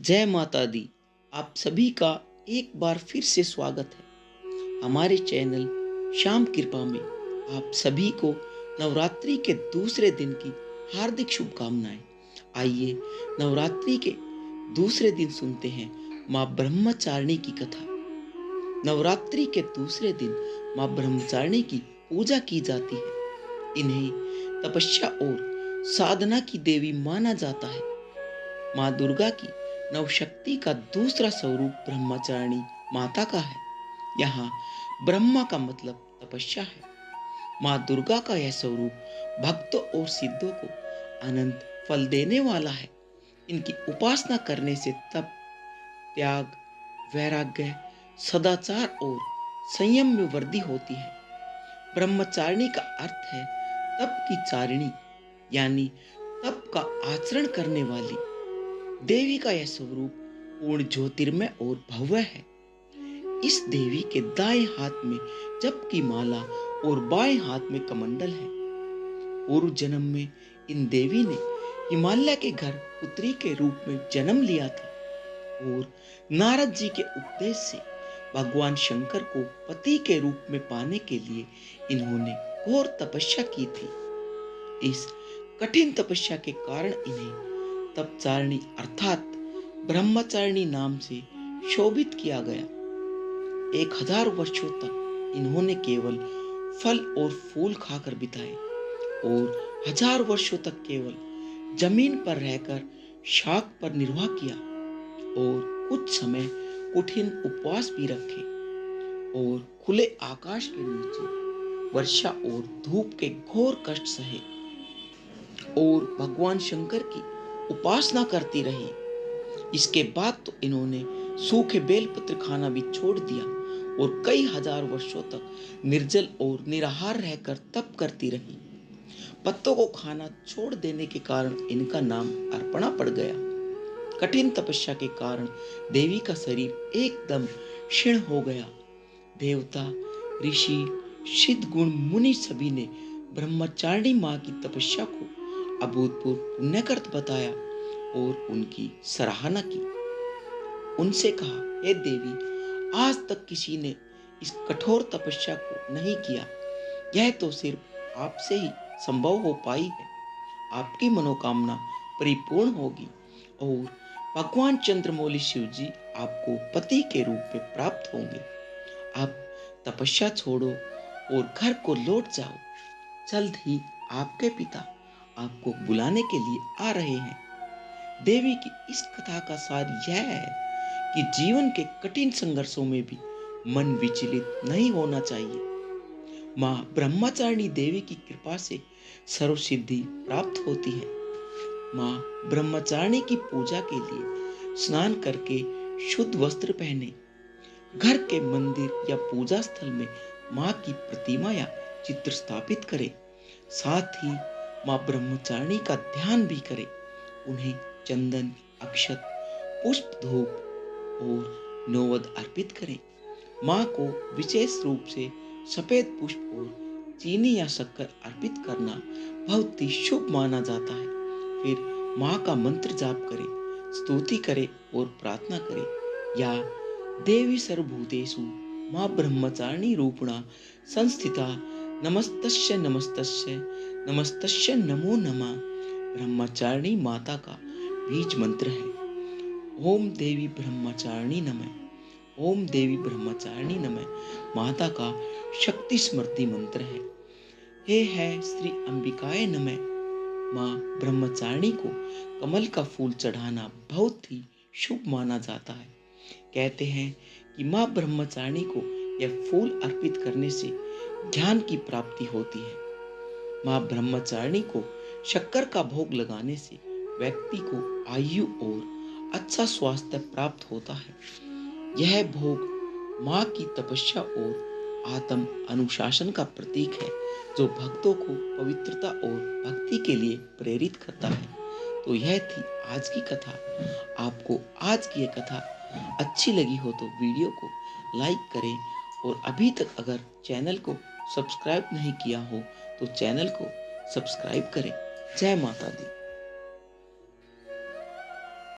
जय माता दी। आप सभी का एक बार फिर से स्वागत है हमारे चैनल श्याम कृपा में। आप सभी को नवरात्रि के दूसरे दिन की हार्दिक शुभकामनाएं। आइए नवरात्रि के दूसरे दिन सुनते हैं माँ ब्रह्मचारिणी की कथा। नवरात्रि के दूसरे दिन माँ ब्रह्मचारिणी की पूजा की जाती है। इन्हें तपस्या और साधना की देवी माना जाता है। माँ दुर्गा की नवशक्ति का दूसरा स्वरूप ब्रह्मचारिणी माता का है। यहाँ ब्रह्मा का मतलब तपस्या है। माँ दुर्गा का यह स्वरूप भक्तों और सिद्धों को अनंत फल देने वाला है। इनकी उपासना करने से तप, त्याग, वैराग्य, सदाचार और संयम में वृद्धि होती है। ब्रह्मचारिणी का अर्थ है तप की चारिणी, यानी तप का आचरण करने वाली। देवी का यह स्वरूप पूर्ण ज्योतिर्मय और भव्य है। इस देवी के दाएं हाथ में जप की माला और बाएं हाथ में कमंडल है। पूर्व जन्म में इन देवी ने हिमालय के घर पुत्री के रूप में जन्म लिया था और नारद जी के उपदेश से भगवान शंकर को पति के रूप में पाने के लिए इन्होंने घोर तपस्या की थी। इस कठिन तपस्या के कारण इन्हें तपचारिणी अर्थात ब्रह्मचारिणी नाम से शोभित किया गया। 1000 वर्षों तक इन्होंने केवल फल और फूल खाकर बिताए और 1000 वर्षों तक केवल जमीन पर रहकर शाक पर निर्वाह किया और कुछ समय कठिन उपवास भी रखे और खुले आकाश के नीचे वर्षा और धूप के घोर कष्ट सहे और भगवान शंकर की उपासना करती रही। इसके बाद तो इन्होंने सूखे बेलपत्र खाना भी छोड़ दिया और कई हजार वर्षों तक निर्जल और निराहार रहकर तप करती रही। पत्तों को खाना छोड़ देने के कारण इनका नाम अर्पणा पड़ गया। कठिन तपस्या के कारण देवी का शरीर एकदम क्षीण हो गया। देवता, ऋषि, सिद्ध गुण मुनि सभी ने ब्रह्मचारिणी माँ की तपस्या को अभूतपूर्व पुण्यकृत बताया और उनकी सराहना की। उनसे कहा, हे देवी, आज तक किसी ने इस कठोर तपस्या को नहीं किया। यह तो सिर्फ आपसे ही संभव हो पाई है। आपकी मनोकामना परिपूर्ण होगी और भगवान चंद्रमौली शिव जी आपको पति के रूप में प्राप्त होंगे। अब तपस्या छोड़ो और घर को लौट जाओ। जल्द ही आपके पिता आपको बुलाने के लिए आ रहे हैं। देवी की इस कथा का सार यह है कि जीवन के कठिन संघर्षों में भी मन विचलित नहीं होना चाहिए। माँ ब्रह्मचारिणी देवी की कृपा से सर्वसिद्धि प्राप्त होती है। माँ ब्रह्मचारिणी की पूजा के लिए स्नान करके शुद्ध वस्त्र पहने, घर के मंदिर या पूजा स्थल में माँ की प्रतिमा या चित्र स्थापित करें। साथ ही माँ ब्रह्मचारिणी का ध्यान भी करें। उन्हें चंदन, अक्षत, पुष्प, धूप और नौवेद्य अर्पित करें। माँ को विशेष रूप से सफेद पुष्प और चीनी या शक्कर अर्पित करना बहुत ही शुभ माना जाता है। फिर माँ का मंत्र जाप करें, स्तुति करें और प्रार्थना करें। या देवी सर्वभूतेषु माँ ब्रह्मचारिणी रूपणा संस्थिता नमस्तस्य नमस्तस्य नमस्तस्य नमो नमः ब्रह्मचारिणी माता का बीज मंत्र है। ओम देवी ब्रह्मचारिणी नमः। ओम देवी ब्रह्मचारिणी नमः माता का शक्ति स्मृति मंत्र है। हे है श्री अंबिकाय नमः। माँ ब्रह्मचारिणी को कमल का फूल चढ़ाना बहुत ही शुभ माना जाता है। कहते हैं कि माँ ब्रह्मचारिणी को यह फूल अर्पित करने से ज्ञान की प्राप्ति होती है। माँ ब्रह्मचारिणी को शक्कर का भोग लगाने से व्यक्ति को आयु और अच्छा स्वास्थ्य प्राप्त होता है। यह भोग माँ की तपस्या और आत्म अनुशासन का प्रतीक है, जो भक्तों को पवित्रता और भक्ति के लिए प्रेरित करता है। तो यह थी आज की कथा। आपको आज की यह कथा अच्छी लगी हो तो वीडियो को लाइक करें और अभी तक अगर चैनल को सब्सक्राइब नहीं किया हो तो चैनल को सब्सक्राइब करें। जय माता दी।